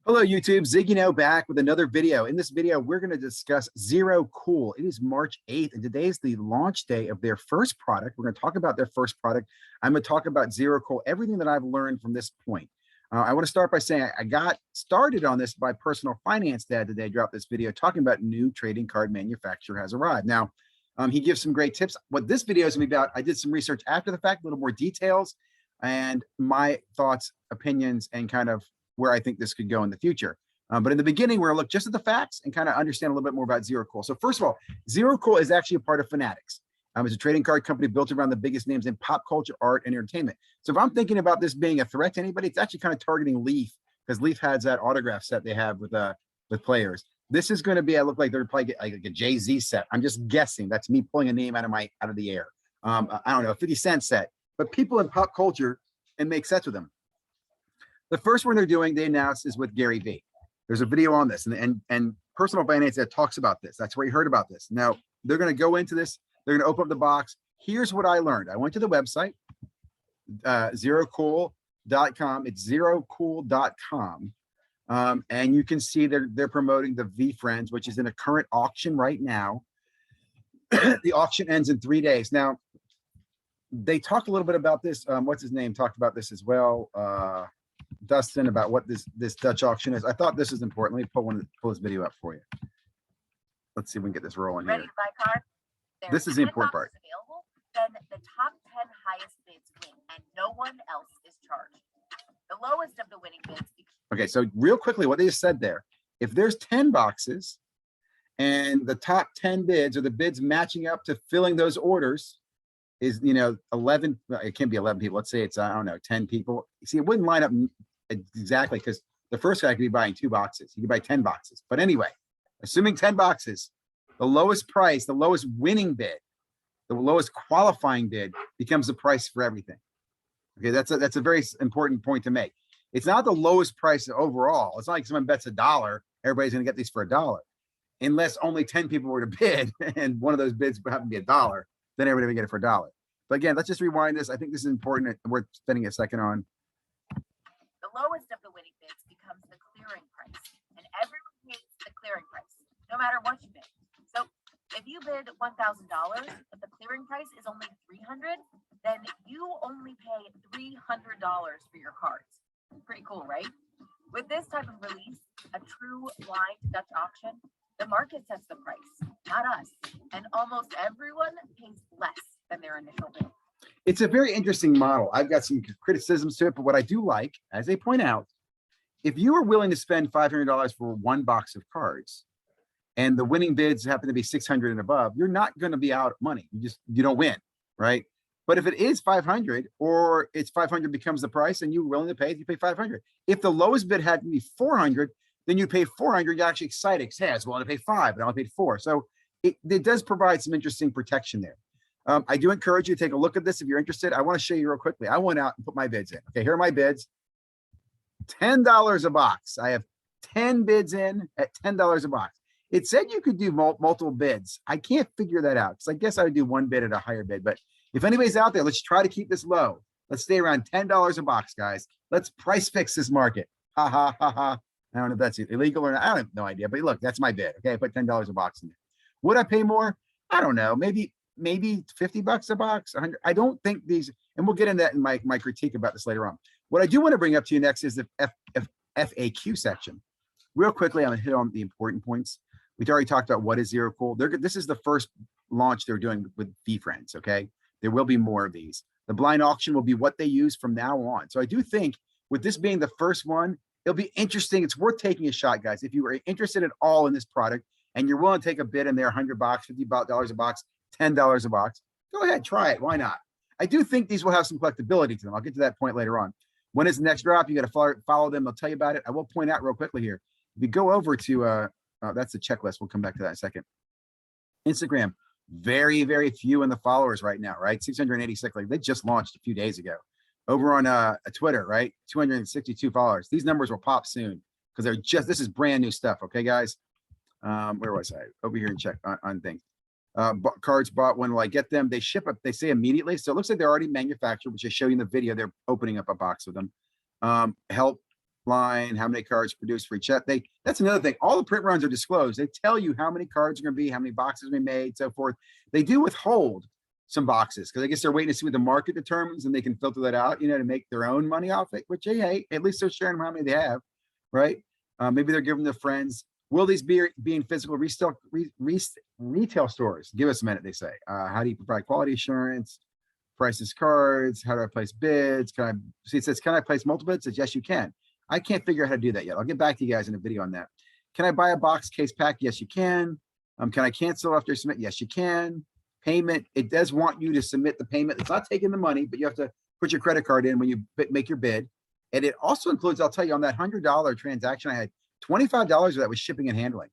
Hello, YouTube. ZiggyNo back with another video. In this video, we're going to discuss ZeroCool. It is March 8th, and today is the launch day of their first product. We're going to talk about their first product. I'm going to talk about ZeroCool, everything that I've learned from this point. I want to start by saying I got started on this by Personal Finance Dad today. I dropped this video talking about new trading card manufacturer has arrived. Now, he gives some great tips. What this video is going to be about, I did some research after the fact, a little more details, and my thoughts, opinions, and kind of where I think this could go in the future. But in the beginning, we're gonna look just at the facts and kind of understand a little bit more about ZeroCool. So first of all, ZeroCool is actually a part of Fanatics. It's a trading card company built around the biggest names in pop culture, art, and entertainment. So if I'm thinking about this being a threat to anybody, it's actually kind of targeting Leaf, because Leaf has that autograph set they have with players. This is going to be, I look like they're playing like a Jay-Z set. I'm just guessing. That's me pulling a name out of the air. I don't know, a 50-cent set. But people in pop culture and make sets with them. The first one they're doing, they announced, is with Gary V. There's a video on this, and Personal Finance that talks about this. That's where you heard about this. Now, they're going to go into this. They're going to open up the box. Here's what I learned. I went to the website, ZeroCool.com. It's ZeroCool.com. And you can see they're promoting the V Friends, which is in a current auction right now. The auction ends in 3 days. Now, they talked a little bit about this. What's his name? Talked about this as well. Dustin, about what this Dutch auction is. I thought this is important. Let me pull this video up for you. Let's see if we can get this rolling here. Ready to buy cards? This is the important part. Available, then the top 10 highest bids win, and no one else is charged. The lowest of the winning bids. Okay, so real quickly, what they just said there, if there's 10 boxes and the top 10 bids, or the bids matching up to filling those orders, is 11, it can't be 11 people. Let's say it's, I don't know, 10 people. See, it wouldn't line up exactly, because the first guy could be buying 2 boxes. He could buy 10 boxes. But anyway, assuming 10 boxes, the lowest price, the lowest winning bid, the lowest qualifying bid becomes the price for everything. Okay, that's a very important point to make. It's not the lowest price overall. It's not like someone bets $1, everybody's going to get these for $1, unless only 10 people were to bid, and one of those bids happen to be $1. Then everybody would get it for $1. But again, let's just rewind this. I think this is important. We're spending a second on. The lowest of the winning bids becomes the clearing price, and everyone pays the clearing price, no matter what you bid. So if you bid $1,000, but the clearing price is only $300, then you only pay $300 for your cards. Pretty cool, right? With this type of release, a true blind Dutch auction, the market sets the price, not us. And almost everyone pays less than their initial bid. It's a very interesting model. I've got some criticisms to it, but what I do like, as they point out, if you are willing to spend $500 for 1 box of cards, and the winning bids happen to be 600 and above, you're not going to be out of money. You don't win, right? But if it is 500, or it's 500 becomes the price, and you're willing to pay it, you pay 500. If the lowest bid had to be 400, then you pay 400, you're actually excited. Hey, I was willing to pay 5, but I only paid 4. So it does provide some interesting protection there. I do encourage you to take a look at this if you're interested. I want to show you real quickly. I went out and put my bids in. Okay, here are my bids. $10 a box. I have 10 bids in at $10 a box. It said you could do multiple bids. I can't figure that out, because I guess I would do 1 bid at a higher bid. But if anybody's out there, let's try to keep this low. Let's stay around $10 a box, guys. Let's price fix this market. Ha, ha, ha, ha. I don't know if that's illegal or not. I have no idea. But look, that's my bid. Okay, I put $10 a box in there. Would I pay more? I don't know. Maybe $50 a box, 100. I don't think these, and we'll get into that in my critique about this later on. What I do want to bring up to you next is the FAQ section. Real quickly, I'm going to hit on the important points. We've already talked about what is ZeroCool. This is the first launch they're doing with V Friends, okay? There will be more of these. The blind auction will be what they use from now on. So I do think with this being the first one, it'll be interesting. It's worth taking a shot, guys. If you are interested at all in this product and you're willing to take a bid in there, $100, $50 a box, $10 a box, go ahead, try it. Why not? I do think these will have some collectability to them. I'll get to that point later on. When is the next drop? You got to follow them. They'll tell you about it. I will point out real quickly here. If you go over to, that's the checklist. We'll come back to that in a second. Instagram, very, very few in the followers right now, right? 686, like they just launched a few days ago. Over on Twitter, right? 262 followers. These numbers will pop soon, because they're just, this is brand new stuff. Okay, guys. Where was I? Over here and check on things. Cards bought, when will I get them? They ship up, they say immediately. So it looks like they're already manufactured, which I show you in the video. They're opening up a box of them. Help line, how many cards produced for each set. That's another thing. All the print runs are disclosed. They tell you how many cards are going to be, how many boxes we made, so forth. They do withhold some boxes because I guess they're waiting to see what the market determines and they can filter that out, to make their own money off it, which hey, at least they're sharing how many they have, right? Maybe they're giving their friends. Will these be in physical retail stores? Give us a minute, they say. How do you provide quality assurance? Prices cards? How do I place bids? It says, can I place multiple bids? It says, yes, you can. I can't figure out how to do that yet. I'll get back to you guys in a video on that. Can I buy a box case pack? Yes, you can. Can I cancel after submit? Yes, you can. Payment, it does want you to submit the payment. It's not taking the money, but you have to put your credit card in when you make your bid. And it also includes, I'll tell you, on that $100 transaction, I had $25 of that was shipping and handling,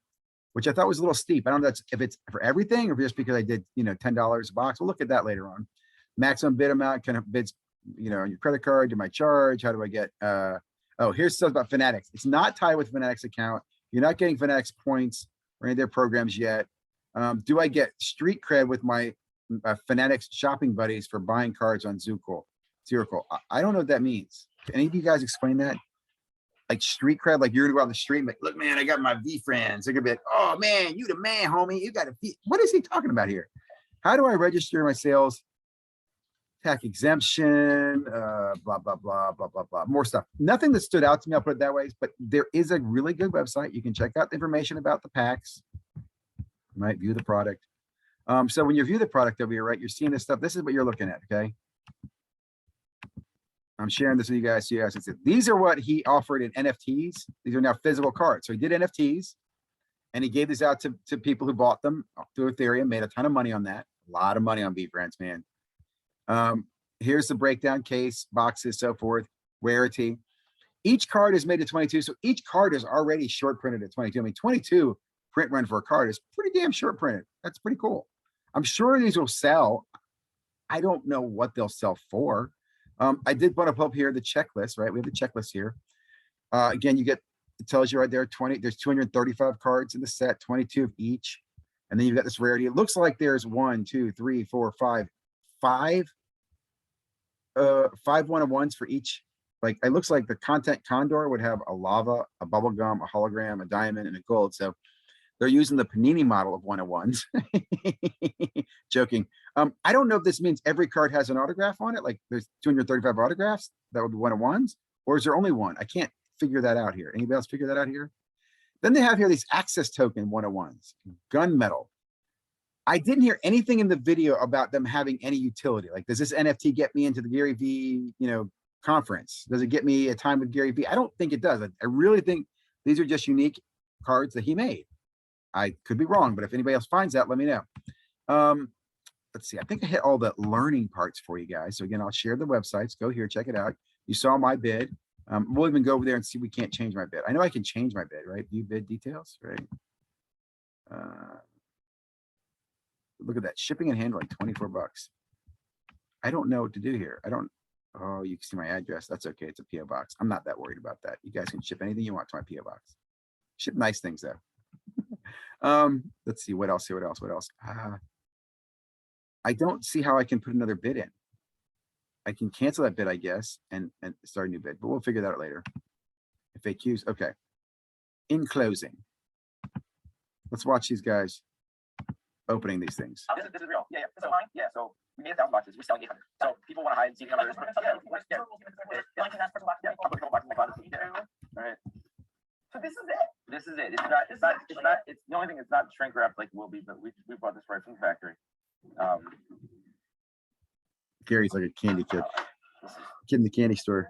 which I thought was a little steep. I don't know if it's for everything or just because I did, $10 a box. We'll look at that later on. Maximum bid amount, kind of bids, on your credit card, do my charge? How do I get, oh, here's stuff about Fanatics. It's not tied with Fanatics account. You're not getting Fanatics points or any of their programs yet. Do I get street cred with my Fanatics shopping buddies for buying cards on ZeroCool? I don't know what that means. Can any of you guys explain that? Like street cred, like you're gonna go out on the street and like, look, man, I got my V friends. They're gonna be like, oh man, you the man, homie. You got a V. What is he talking about here? How do I register my sales? Tax exemption, blah, blah, blah, blah, blah, blah. More stuff. Nothing that stood out to me, I'll put it that way, but there is a really good website. You can check out the information about the packs. You might view the product. So when you view the product over here, right, you're seeing this stuff. This is what you're looking at, okay? I'm sharing this with you guys. So you guys can see. These are what he offered in NFTs. These are now physical cards. So he did NFTs and he gave these out to people who bought them through Ethereum, made a ton of money on that. A lot of money on B-Brands, man. Here's the breakdown case, boxes, so forth, rarity. Each card is made to 22. So each card is already short printed at 22. I mean, 22 print run for a card is pretty damn short printed. That's pretty cool. I'm sure these will sell. I don't know what they'll sell for. I did want to pull up here the checklist, right? We have the checklist here. Again, it tells you right there, there's 235 cards in the set, 22 of each. And then you've got this rarity. It looks like there's 1, 2, 3, 4, 5 one-of-ones for each. Like it looks like the content condor would have a lava, a bubblegum, a hologram, a diamond, and a gold. So they're using the Panini model of one-of-ones. Joking. I don't know if this means every card has an autograph on it. Like there's 235 autographs. That would be one-of-ones, or is there only one? I can't figure that out here. Anybody else figure that out here? Then they have here these access token one-of-ones, gunmetal. I didn't hear anything in the video about them having any utility. Like, does this NFT get me into the Gary V, conference? Does it get me a time with Gary V? I don't think it does. I really think these are just unique cards that he made. I could be wrong, but if anybody else finds that, let me know. Let's see. I think I hit all the learning parts for you guys. So again, I'll share the websites. Go here, check it out. You saw my bid. We'll even go over there and see. We can't change my bid. I know I can change my bid, right? View bid details, right? Look at that, shipping and handling, 24 bucks. I don't know what to do here. Oh, you can see my address. That's okay. It's a PO box. I'm not that worried about that. You guys can ship anything you want to my PO box. Ship nice things though. Let's see what else here. What else? I don't see how I can put another bid in. I can cancel that bid, I guess, and start a new bid, but we'll figure that out later. FAQs. Okay. In closing, let's watch these guys opening these things. This is real. Yeah. This is mine. Yeah. So we made 1,000 boxes. We're selling 800. So people want to hide ZiggyNo numbers. Yeah. All right. So this is it. This is it. It's the only thing. It's not shrink wrapped like it will be, but we brought this right from the factory. Gary's like a candy kid in the candy store.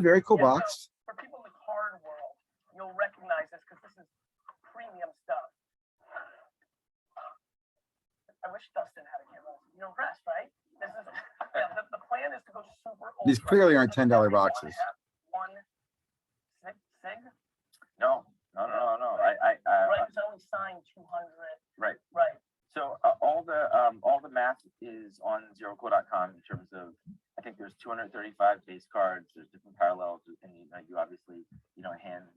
Very cool box. For people in the card world, you'll recognize this because this is premium stuff. I wish Dustin had a camera. You're impressed, right? This is the plan is to go super ultra. These clearly aren't $10 boxes. One sig? No. Right, it's only signed 200. Right. So all the math is on ZeroCool.com in terms of, I think there's 235 base cards. There's different parallels, and you obviously hand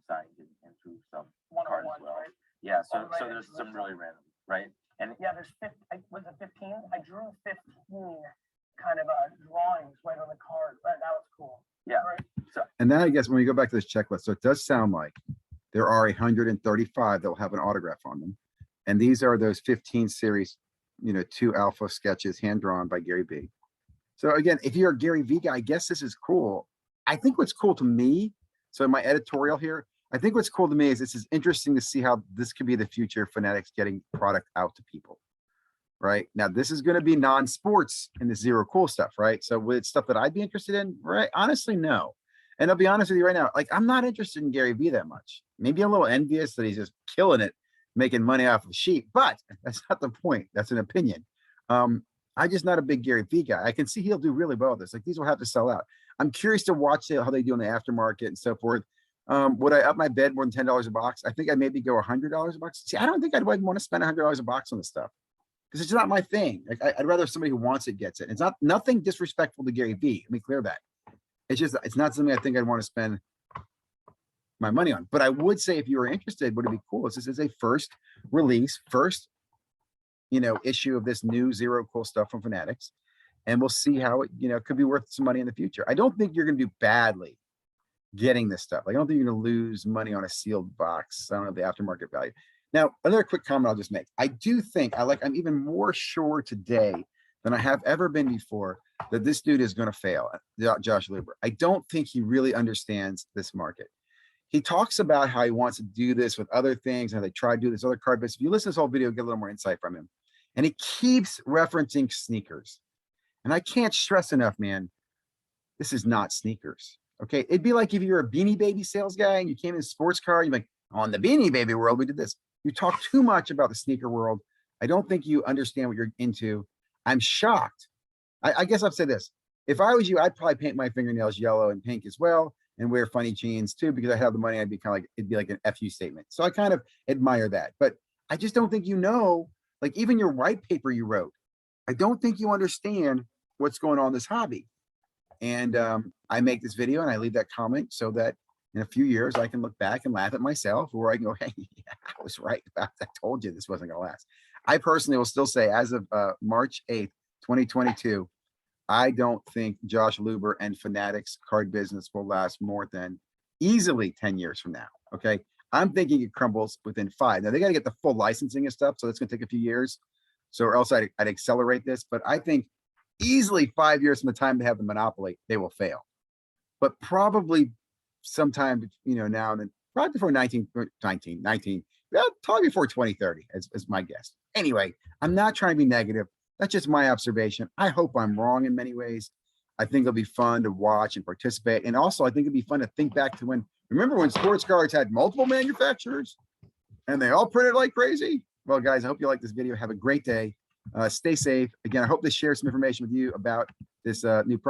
signed and through some cards as well. Right? Yeah. So there's some really random, right? And yeah, there's 15. Was it 15? I drew 15 kind of drawings right on the card. But that was cool. Yeah. Right? So And then I guess when we go back to this checklist, so it does sound like there are 135 that will have an autograph on them. And these are those 15 series, 2 alpha sketches hand drawn by Gary V. So again, if you're a Gary V guy, I guess this is cool. I think what's cool to me, so in my editorial here, I think what's cool to me is this is interesting to see how this could be the future of Fanatics getting product out to people. Right now, this is going to be non-sports in the ZeroCool stuff, right? So with stuff that I'd be interested in, right? Honestly, no. And I'll be honest with you right now, like I'm not interested in Gary V that much. Maybe a little envious that he's just killing it, making money off of sheep, but that's not the point. That's an opinion. I'm just not a big Gary V guy. I can see he'll do really well with this. Like these will have to sell out. I'm curious to watch how they do in the aftermarket and so forth. Would I up my bid more than $10 a box? I think I'd maybe go $100 a box. See, I don't think I'd want to spend $100 a box on this stuff because it's not my thing. Like I'd rather somebody who wants it gets it. It's not nothing disrespectful to Gary V. Let me clear that. It's not something I think I'd want to spend my money on. But I would say if you were interested, would it be cool? This is a first release, issue of this new ZeroCool stuff from Fanatics. And we'll see how it, could be worth some money in the future. I don't think you're going to do badly getting this stuff. Like, I don't think you're going to lose money on a sealed box. I don't know the aftermarket value. Now, another quick comment I'll just make. I do think I'm even more sure today than I have ever been before that this dude is going to fail, Josh Luber. I don't think he really understands this market. He talks about how he wants to do this with other things, how they try to do this other card business. If you listen to this whole video, get a little more insight from him. And he keeps referencing sneakers. And I can't stress enough, man, this is not sneakers. Okay. It'd be like if you're a Beanie Baby sales guy and you came in a sports car, you're like, on the Beanie Baby world, we did this. You talk too much about the sneaker world. I don't think you understand what you're into. I'm shocked. I guess I'll say this. If I was you, I'd probably paint my fingernails yellow and pink as well and wear funny jeans too, because I have the money. I'd be kind of like, it'd be like an FU statement. So I kind of admire that, but I just don't think like even your white paper you wrote, I don't think you understand what's going on in this hobby. And I make this video and I leave that comment so that in a few years I can look back and laugh at myself, or I can go, hey, yeah, I was right about that. I told you this wasn't gonna last. I personally will still say, as of March 8th, 2022, I don't think Josh Luber and Fanatics card business will last more than easily 10 years from now. Okay. I'm thinking it crumbles within 5. Now they got to get the full licensing and stuff. So that's going to take a few years. So, or else I'd accelerate this, but I think easily 5 years from the time they have the monopoly, they will fail. But probably sometime, now and then, probably before 19, well, probably before 2030 is my guess. Anyway, I'm not trying to be negative. That's just my observation. I hope I'm wrong in many ways. I think it'll be fun to watch and participate. And also I think it'd be fun to think back to remember when sports cards had multiple manufacturers and they all printed like crazy? Well, guys, I hope you like this video. Have a great day. Stay safe. Again, I hope this shares some information with you about this new product.